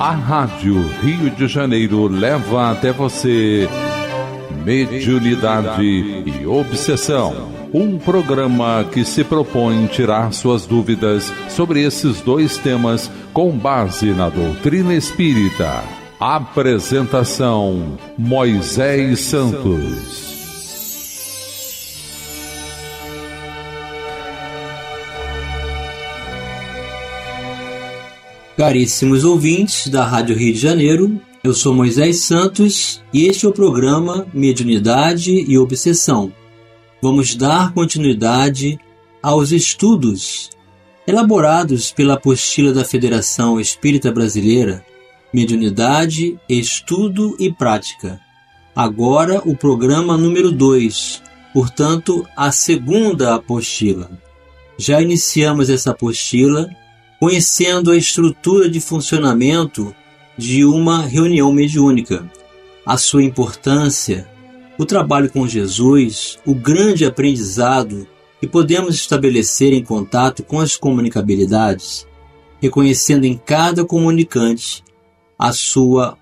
A Rádio Rio de Janeiro leva até você Mediunidade e Obsessão. Um programa que se propõe tirar suas dúvidas sobre esses dois temas com base na doutrina espírita. Apresentação: Moisés Santos. Caríssimos ouvintes da Rádio Rio de Janeiro, eu sou Moisés Santos e este é o programa Mediunidade e Obsessão. Vamos dar continuidade aos estudos elaborados pela apostila da Federação Espírita Brasileira, Mediunidade, Estudo e Prática. Agora o programa número 2, portanto a segunda apostila. Já iniciamos essa apostila conhecendo a estrutura de funcionamento de uma reunião mediúnica, a sua importância, o trabalho com Jesus, o grande aprendizado que podemos estabelecer em contato com as comunicabilidades, reconhecendo em cada comunicante a sua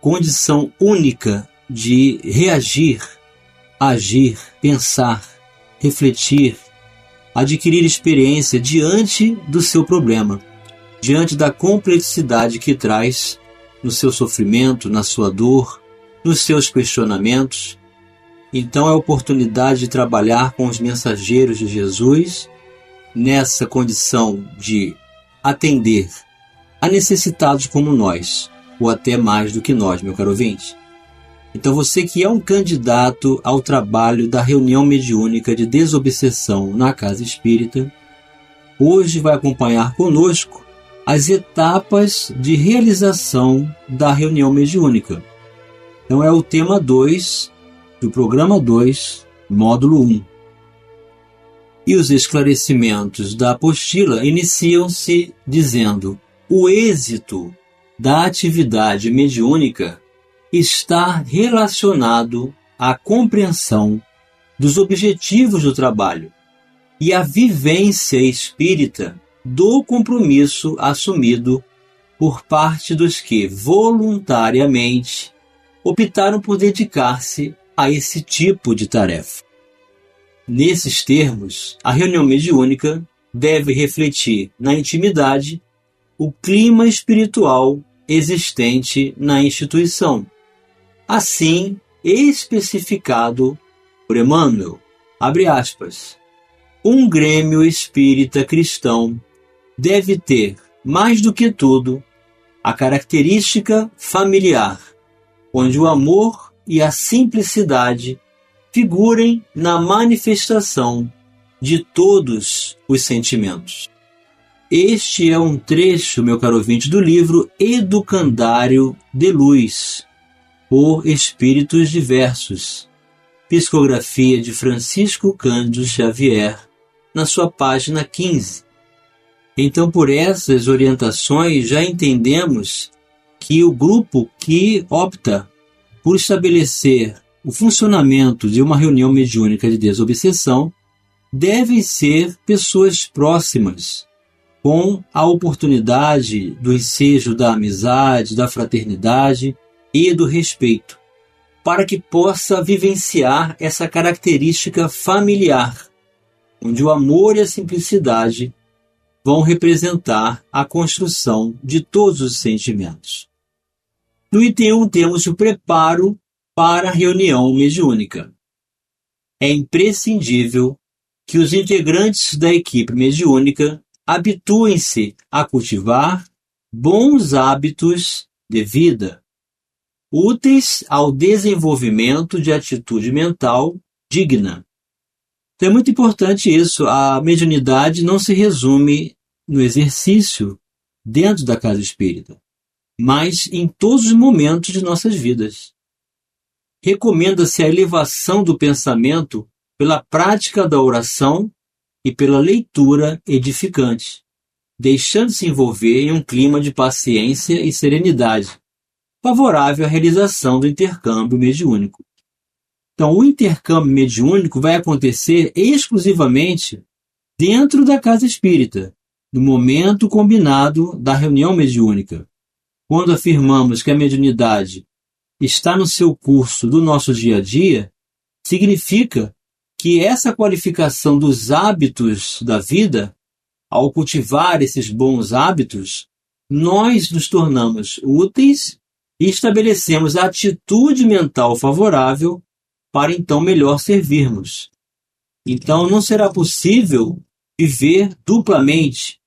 condição única de reagir, agir, pensar, refletir, adquirir experiência diante do seu problema, diante da complexidade que traz no seu sofrimento, na sua dor, nos seus questionamentos. Então é a oportunidade de trabalhar com os mensageiros de Jesus nessa condição de atender a necessitados como nós, ou até mais do que nós, meu caro ouvinte. Então você que é um candidato ao trabalho da reunião mediúnica de desobsessão na Casa Espírita, hoje vai acompanhar conosco as etapas de realização da reunião mediúnica. Então é o tema 2 do programa 2, módulo 1. E os esclarecimentos da apostila iniciam-se dizendo: o êxito da atividade mediúnica está relacionado à compreensão dos objetivos do trabalho e à vivência espírita do compromisso assumido por parte dos que voluntariamente optaram por dedicar-se a esse tipo de tarefa. Nesses termos, a reunião mediúnica deve refletir na intimidade o clima espiritual existente na instituição, assim especificado por Emmanuel, abre aspas, um grêmio espírita cristão deve ter, mais do que tudo, a característica familiar, onde o amor e a simplicidade figurem na manifestação de todos os sentimentos. Este é um trecho, meu caro ouvinte, do livro Educandário de Luz, por Espíritos Diversos, psicografia de Francisco Cândido Xavier, na sua página 15. Então, por essas orientações, já entendemos que o grupo que opta por estabelecer o funcionamento de uma reunião mediúnica de desobsessão devem ser pessoas próximas, com a oportunidade do ensejo da amizade, da fraternidade e do respeito, para que possa vivenciar essa característica familiar, onde o amor e a simplicidade vão representar a construção de todos os sentimentos. No item 1 temos o preparo para a reunião mediúnica. É imprescindível que os integrantes da equipe mediúnica habituem-se a cultivar bons hábitos de vida, úteis ao desenvolvimento de atitude mental digna. Então é muito importante isso. A mediunidade não se resume no exercício dentro da casa espírita, mas em todos os momentos de nossas vidas. Recomenda-se a elevação do pensamento pela prática da oração e pela leitura edificante, deixando-se envolver em um clima de paciência e serenidade, favorável à realização do intercâmbio mediúnico. Então, o intercâmbio mediúnico vai acontecer exclusivamente dentro da casa espírita, no momento combinado da reunião mediúnica, quando afirmamos que a mediunidade está no seu curso do nosso dia a dia, significa que essa qualificação dos hábitos da vida, ao cultivar esses bons hábitos, nós nos tornamos úteis e estabelecemos a atitude mental favorável para então melhor servirmos. Então não será possível viver duplamente,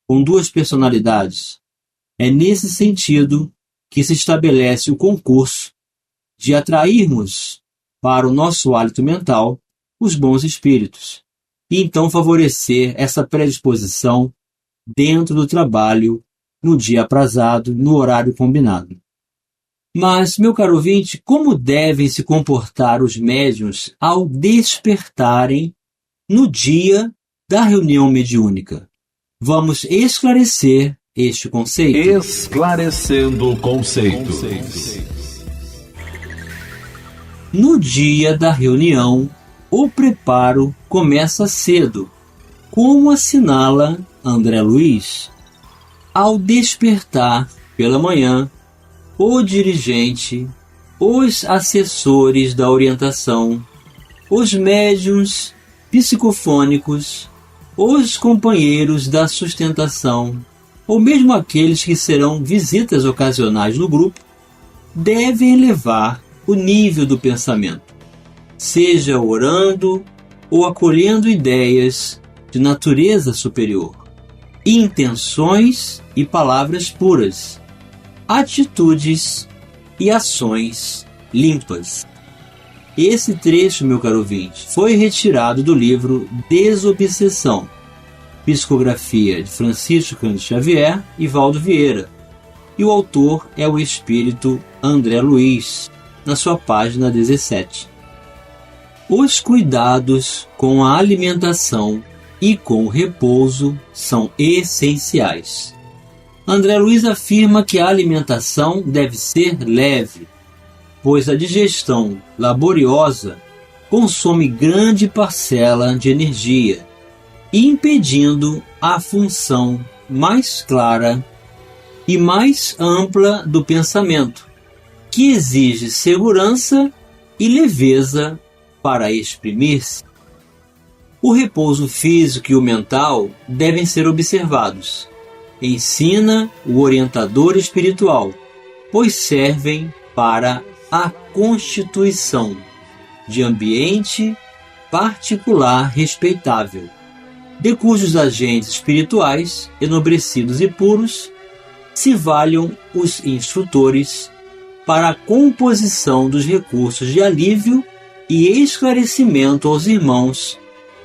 com duas personalidades. É nesse sentido que se estabelece o concurso de atrairmos para o nosso hálito mental os bons espíritos e então favorecer essa predisposição dentro do trabalho, no dia aprazado, no horário combinado. Mas, meu caro ouvinte, como devem se comportar os médiuns ao despertarem no dia da reunião mediúnica? Vamos esclarecer este conceito. Esclarecendo conceitos. No dia da reunião, o preparo começa cedo, como assinala André Luiz. Ao despertar pela manhã, o dirigente, os assessores da orientação, os médiuns psicofônicos, os companheiros da sustentação, ou mesmo aqueles que serão visitas ocasionais no grupo, devem elevar o nível do pensamento, seja orando ou acolhendo ideias de natureza superior, intenções e palavras puras, atitudes e ações limpas. Esse trecho, meu caro ouvinte, foi retirado do livro Desobsessão, psicografia de Francisco Cândido Xavier e Valdo Vieira, e o autor é o espírito André Luiz, na sua página 17. Os cuidados com a alimentação e com o repouso são essenciais. André Luiz afirma que a alimentação deve ser leve, pois a digestão laboriosa consome grande parcela de energia, impedindo a função mais clara e mais ampla do pensamento, que exige segurança e leveza para exprimir-se. O repouso físico e o mental devem ser observados, ensina o orientador espiritual, pois servem para a constituição de ambiente particular respeitável, de cujos agentes espirituais, enobrecidos e puros, se valham os instrutores para a composição dos recursos de alívio e esclarecimento aos irmãos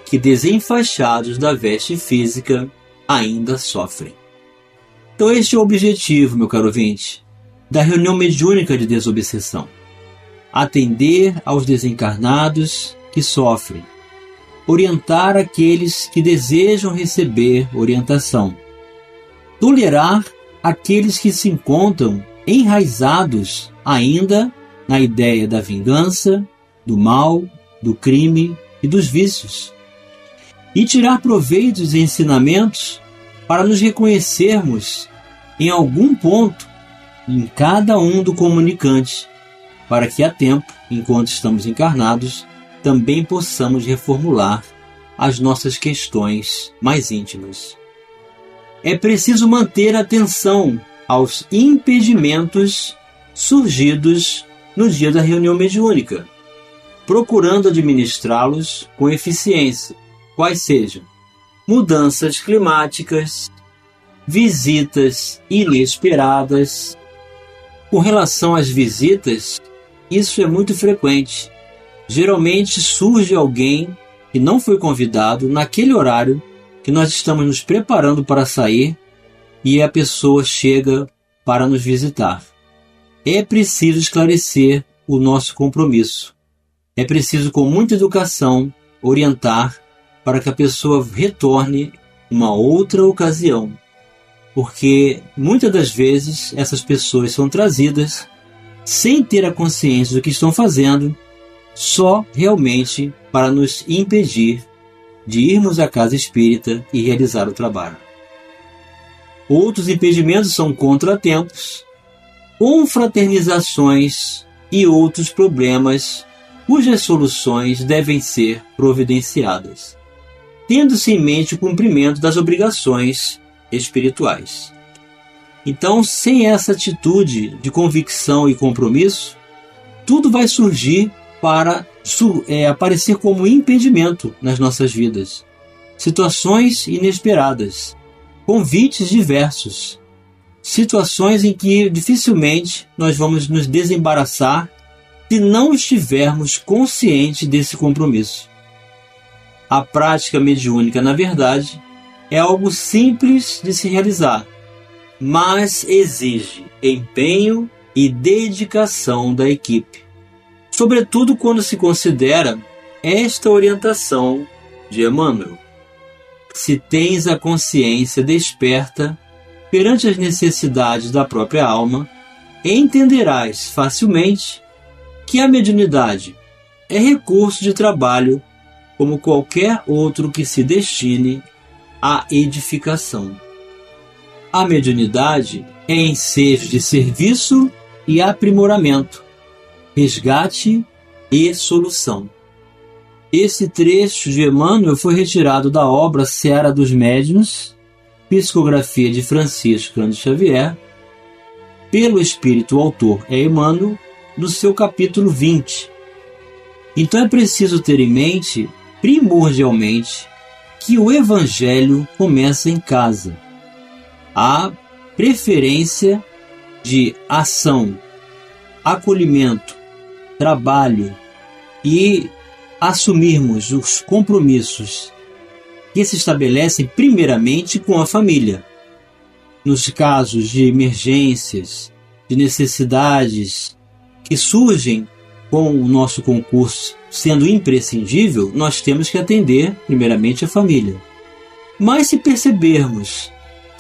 que, desenfaixados da veste física, ainda sofrem. Então este é o objetivo, meu caro ouvinte, da reunião mediúnica de desobsessão: atender aos desencarnados que sofrem, orientar aqueles que desejam receber orientação, tolerar aqueles que se encontram enraizados ainda na ideia da vingança, do mal, do crime e dos vícios, e tirar proveito dos ensinamentos para nos reconhecermos em algum ponto em cada um do comunicante, para que a tempo, enquanto estamos encarnados, também possamos reformular as nossas questões mais íntimas. É preciso manter atenção aos impedimentos surgidos no dia da reunião mediúnica, procurando administrá-los com eficiência, quais sejam mudanças climáticas, visitas inesperadas. Com relação às visitas, isso é muito frequente. Geralmente surge alguém que não foi convidado naquele horário que nós estamos nos preparando para sair e a pessoa chega para nos visitar. É preciso esclarecer o nosso compromisso. É preciso, com muita educação, orientar para que a pessoa retorne uma outra ocasião. Porque muitas das vezes essas pessoas são trazidas sem ter a consciência do que estão fazendo, só realmente para nos impedir de irmos à casa espírita e realizar o trabalho. Outros impedimentos são contratempos confraternizações e outros problemas cujas soluções devem ser providenciadas, tendo-se em mente o cumprimento das obrigações espirituais. Então, sem essa atitude de convicção e compromisso, tudo vai surgir para aparecer como impedimento nas nossas vidas. Situações inesperadas, convites diversos, situações em que dificilmente nós vamos nos desembaraçar se não estivermos conscientes desse compromisso. A prática mediúnica, na verdade, é algo simples de se realizar, mas exige empenho e dedicação da equipe, sobretudo quando se considera esta orientação de Emmanuel. Se tens a consciência desperta perante as necessidades da própria alma, entenderás facilmente que a mediunidade é recurso de trabalho como qualquer outro que se destine à edificação. A mediunidade é ensejo de serviço e aprimoramento, resgate e solução. Esse trecho de Emmanuel foi retirado da obra Seara dos Médiuns, psicografia de Francisco Cândido Xavier, pelo espírito autor é Emmanuel, no seu capítulo 20. Então é preciso ter em mente, primordialmente, que o Evangelho começa em casa. A preferência de ação, acolhimento, trabalho e assumirmos os compromissos que se estabelecem primeiramente com a família. Nos casos de emergências, de necessidades que surgem com o nosso concurso sendo imprescindível, nós temos que atender primeiramente a família. Mas se percebermos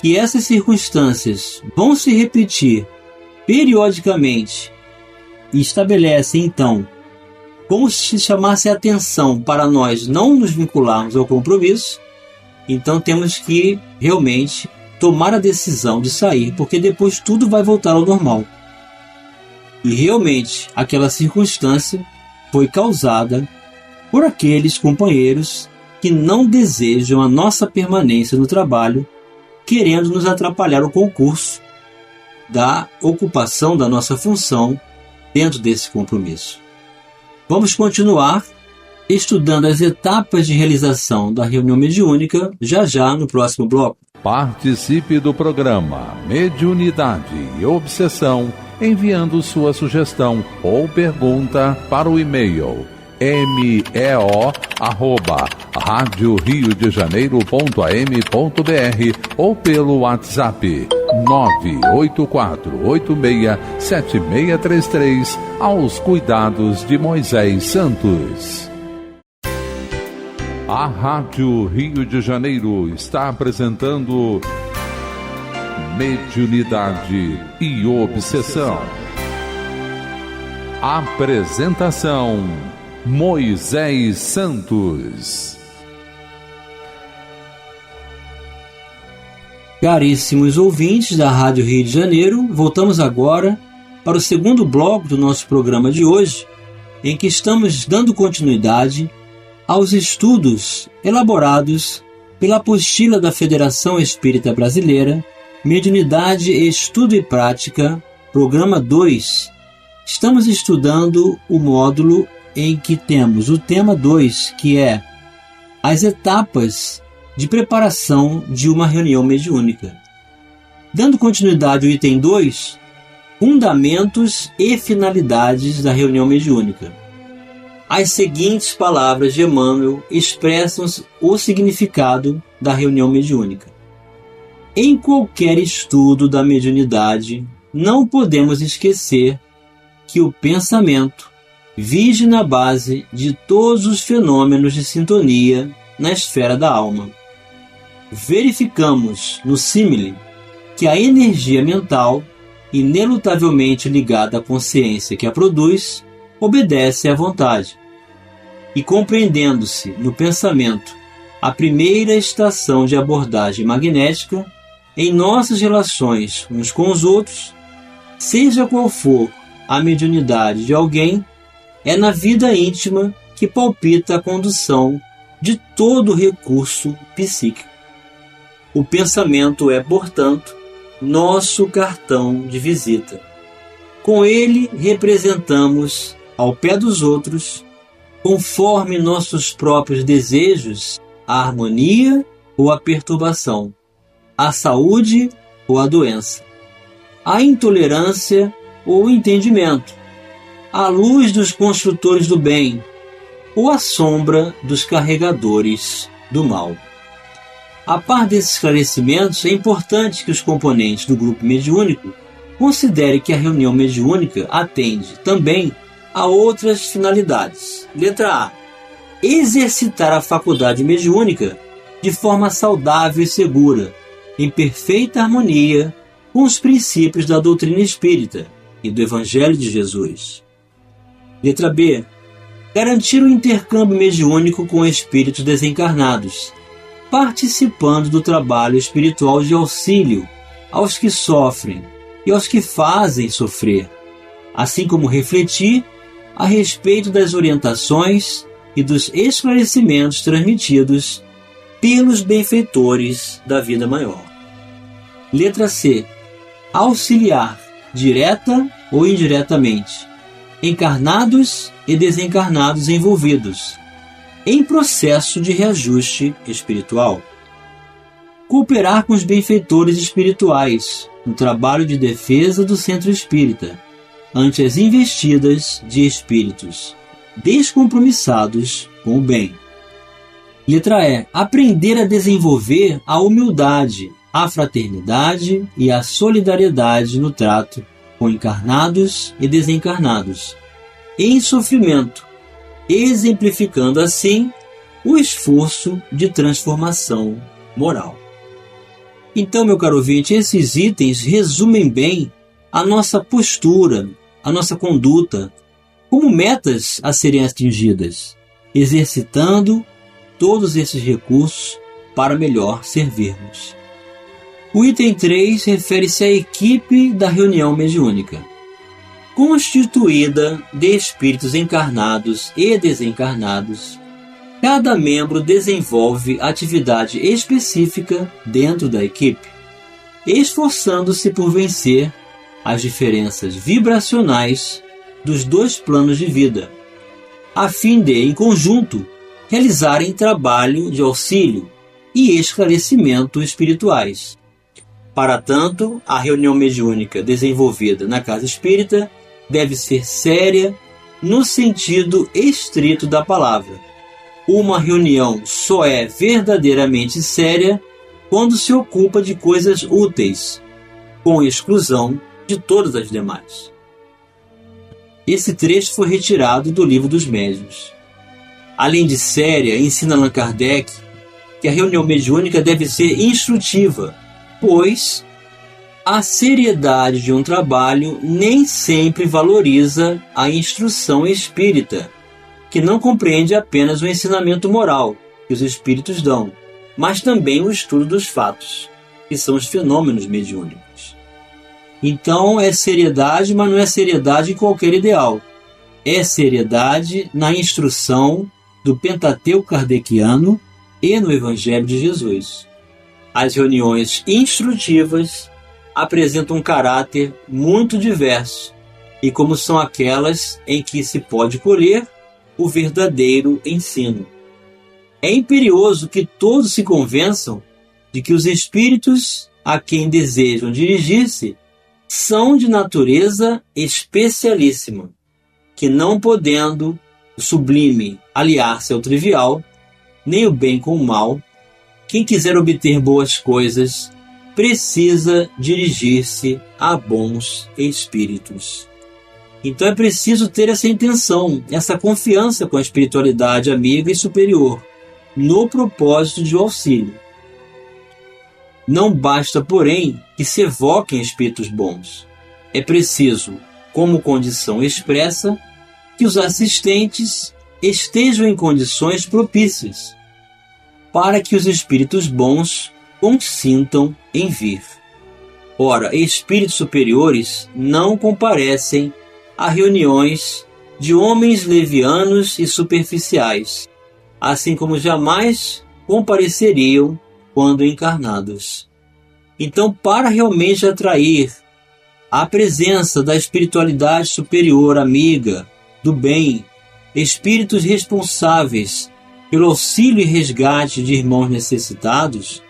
que essas circunstâncias vão se repetir periodicamente e estabelecem então como se chamasse a atenção para nós não nos vincularmos ao compromisso, então temos que realmente tomar a decisão de sair, porque depois tudo vai voltar ao normal. E realmente aquela circunstância foi causada por aqueles companheiros que não desejam a nossa permanência no trabalho, querendo nos atrapalhar o concurso da ocupação da nossa função dentro desse compromisso. Vamos continuar estudando as etapas de realização da reunião mediúnica já no próximo bloco. Participe do programa Mediunidade e Obsessão enviando sua sugestão ou pergunta para o e-mail meo@radioriodejaneiro.am.br ou pelo WhatsApp 984867633 aos cuidados de Moisés Santos. A Rádio Rio de Janeiro está apresentando Mediunidade e Obsessão. Apresentação: Moisés Santos. Caríssimos ouvintes da Rádio Rio de Janeiro, voltamos agora para o segundo bloco do nosso programa de hoje, em que estamos dando continuidade aos estudos elaborados pela apostila da Federação Espírita Brasileira, Mediunidade, Estudo e Prática, Programa 2. Estamos estudando o módulo em que temos o tema 2, que é as etapas de preparação de uma reunião mediúnica. Dando continuidade ao item 2, fundamentos e finalidades da reunião mediúnica. As seguintes palavras de Emmanuel expressam o significado da reunião mediúnica. Em qualquer estudo da mediunidade, não podemos esquecer que o pensamento vige na base de todos os fenômenos de sintonia na esfera da alma. Verificamos, no símile, que a energia mental, inelutavelmente ligada à consciência que a produz, obedece à vontade. E compreendendo-se no pensamento a primeira estação de abordagem magnética em nossas relações uns com os outros, Seja qual for a mediunidade de alguém, é na vida íntima que palpita a condução de todo recurso psíquico. O pensamento é, portanto, nosso cartão de visita. Com ele representamos, ao pé dos outros, conforme nossos próprios desejos, a harmonia ou a perturbação, a saúde ou a doença, a intolerância ou o entendimento, a luz dos construtores do bem ou a sombra dos carregadores do mal. A par desses esclarecimentos, é importante que os componentes do grupo mediúnico considerem que a reunião mediúnica atende também a outras finalidades. Letra A. Exercitar a faculdade mediúnica de forma saudável e segura, em perfeita harmonia com os princípios da doutrina espírita e do Evangelho de Jesus. Letra B. Garantir o intercâmbio mediúnico com espíritos desencarnados, participando do trabalho espiritual de auxílio aos que sofrem e aos que fazem sofrer, assim como refletir a respeito das orientações e dos esclarecimentos transmitidos pelos benfeitores da vida maior. Letra C. Auxiliar, direta ou indiretamente, encarnados e desencarnados envolvidos em processo de reajuste espiritual. Cooperar com os benfeitores espirituais no trabalho de defesa do centro espírita ante as investidas de espíritos descompromissados com o bem. Letra E. Aprender a desenvolver a humildade, a fraternidade e a solidariedade no trato com encarnados e desencarnados em sofrimento, exemplificando assim o esforço de transformação moral. Então, meu caro ouvinte, esses itens resumem bem a nossa postura, a nossa conduta, como metas a serem atingidas, exercitando todos esses recursos para melhor servirmos. O item 3 refere-se à equipe da reunião mediúnica, constituída de espíritos encarnados e desencarnados. Cada membro desenvolve atividade específica dentro da equipe, esforçando-se por vencer as diferenças vibracionais dos dois planos de vida, a fim de, em conjunto, realizarem trabalho de auxílio e esclarecimento espirituais. Para tanto, a reunião mediúnica desenvolvida na casa espírita deve ser séria no sentido estrito da palavra. Uma reunião só é verdadeiramente séria quando se ocupa de coisas úteis, com exclusão de todas as demais. Esse trecho foi retirado do Livro dos Médiuns. Além de séria, ensina Allan Kardec que a reunião mediúnica deve ser instrutiva, pois a seriedade de um trabalho nem sempre valoriza a instrução espírita, que não compreende apenas o ensinamento moral que os espíritos dão, mas também o estudo dos fatos, que são os fenômenos mediúnicos. Então é seriedade, mas não é seriedade em qualquer ideal. É seriedade na instrução do Pentateuco kardeciano e no Evangelho de Jesus. As reuniões instrutivas apresentam um caráter muito diverso e como são aquelas em que se pode colher o verdadeiro ensino. É imperioso que todos se convençam de que os espíritos a quem desejam dirigir-se são de natureza especialíssima, que não podendo o sublime aliar-se ao trivial, nem o bem com o mal, quem quiser obter boas coisas precisa dirigir-se a bons espíritos. Então é preciso ter essa intenção, essa confiança com a espiritualidade amiga e superior, no propósito de auxílio. Não basta, porém, que se evoquem espíritos bons. É preciso, como condição expressa, que os assistentes estejam em condições propícias, para que os espíritos bons consintam em vir. Ora, espíritos superiores não comparecem a reuniões de homens levianos e superficiais, assim como jamais compareceriam quando encarnados. Então, para realmente atrair a presença da espiritualidade superior amiga, do bem, espíritos responsáveis pelo auxílio e resgate de irmãos necessitados,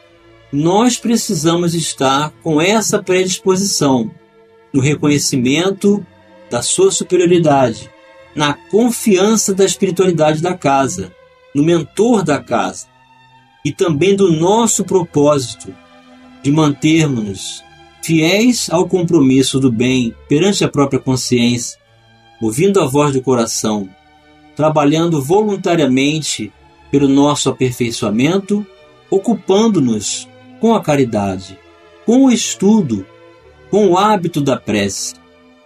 nós precisamos estar com essa predisposição no reconhecimento da sua superioridade, na confiança da espiritualidade da casa, no mentor da casa, e também do nosso propósito de mantermos-nos fiéis ao compromisso do bem perante a própria consciência, ouvindo a voz do coração, trabalhando voluntariamente pelo nosso aperfeiçoamento, ocupando-nos com a caridade, com o estudo, com o hábito da prece,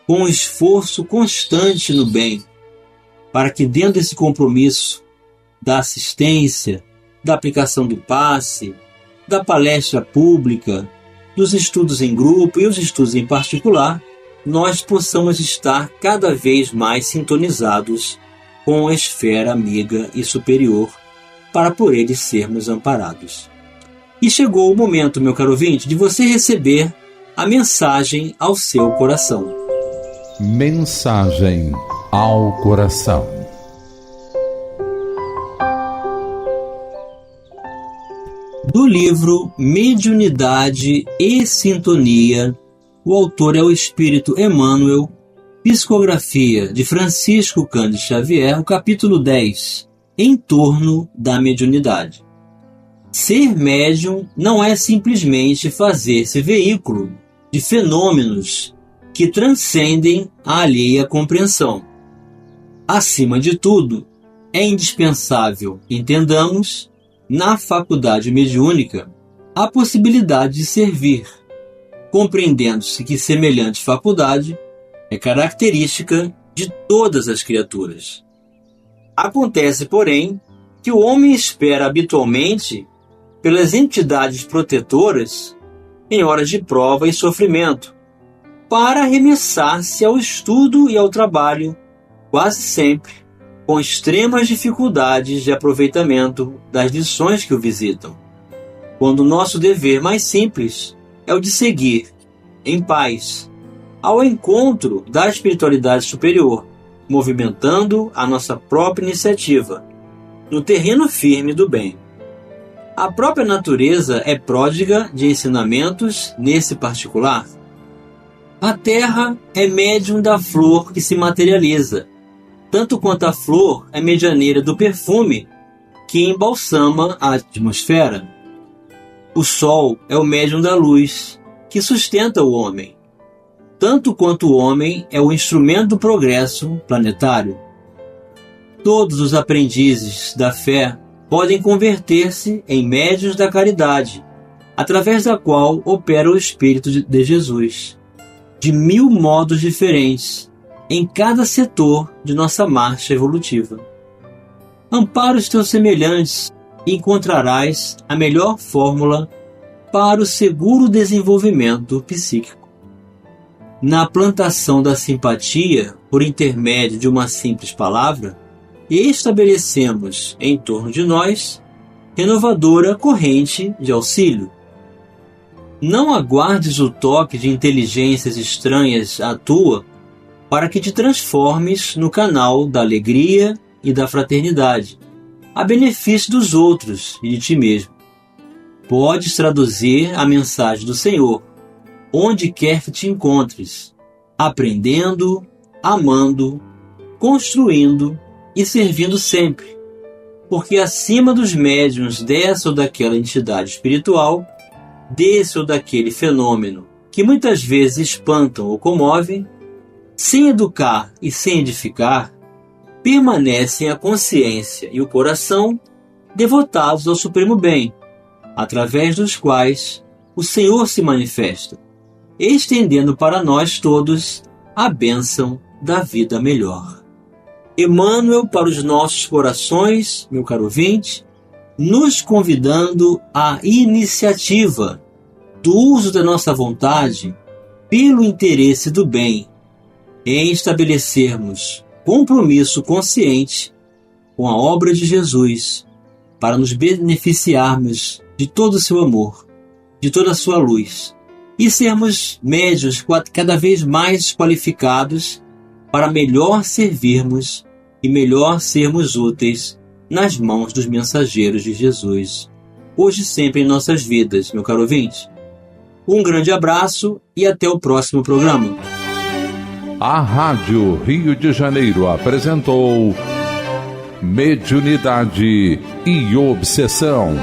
com o esforço constante no bem, para que dentro desse compromisso da assistência, da aplicação do passe, da palestra pública, dos estudos em grupo e os estudos em particular, nós possamos estar cada vez mais sintonizados com a esfera amiga e superior, para por eles sermos amparados. E chegou o momento, meu caro ouvinte, de você receber a mensagem ao seu coração. Mensagem ao coração. Do livro Mediunidade e Sintonia, o autor é o Espírito Emmanuel, psicografia de Francisco Cândido Xavier, o capítulo 10, em torno da mediunidade. Ser médium não é simplesmente fazer-se veículo de fenômenos que transcendem a alheia compreensão. Acima de tudo, é indispensável, entendamos, na faculdade mediúnica, a possibilidade de servir, compreendendo-se que semelhante faculdade é característica de todas as criaturas. Acontece, porém, que o homem espera habitualmente pelas entidades protetoras em horas de prova e sofrimento, para arremessar-se ao estudo e ao trabalho, quase sempre com extremas dificuldades de aproveitamento das lições que o visitam, quando o nosso dever mais simples é o de seguir, em paz, ao encontro da espiritualidade superior, movimentando a nossa própria iniciativa, no terreno firme do bem. A própria natureza é pródiga de ensinamentos nesse particular. A terra é médium da flor que se materializa, tanto quanto a flor é medianeira do perfume que embalsama a atmosfera. O sol é o médium da luz que sustenta o homem, tanto quanto o homem é o instrumento do progresso planetário. Todos os aprendizes da fé podem converter-se em médiuns da caridade, através da qual opera o Espírito de Jesus, de 1000 modos diferentes, em cada setor de nossa marcha evolutiva. Ampara os teus semelhantes e encontrarás a melhor fórmula para o seguro desenvolvimento psíquico. Na plantação da simpatia, por intermédio de uma simples palavra, estabelecemos em torno de nós renovadora corrente de auxílio. Não aguardes o toque de inteligências estranhas à tua para que te transformes no canal da alegria e da fraternidade, a benefício dos outros e de ti mesmo. Podes traduzir a mensagem do Senhor, onde quer que te encontres, aprendendo, amando, construindo e servindo sempre, porque acima dos médiuns dessa ou daquela entidade espiritual, desse ou daquele fenômeno que muitas vezes espantam ou comovem, sem educar e sem edificar, permanecem a consciência e o coração devotados ao Supremo Bem, através dos quais o Senhor se manifesta, estendendo para nós todos a bênção da vida melhor. Emmanuel para os nossos corações, meu caro ouvinte, nos convidando à iniciativa do uso da nossa vontade pelo interesse do bem, em estabelecermos compromisso consciente com a obra de Jesus, para nos beneficiarmos de todo o seu amor, de toda a sua luz, e sermos médios cada vez mais qualificados para melhor servirmos e melhor sermos úteis nas mãos dos mensageiros de Jesus, hoje e sempre em nossas vidas, meu caro ouvinte. Um grande abraço e até o próximo programa. A Rádio Rio de Janeiro apresentou Mediunidade e Obsessão.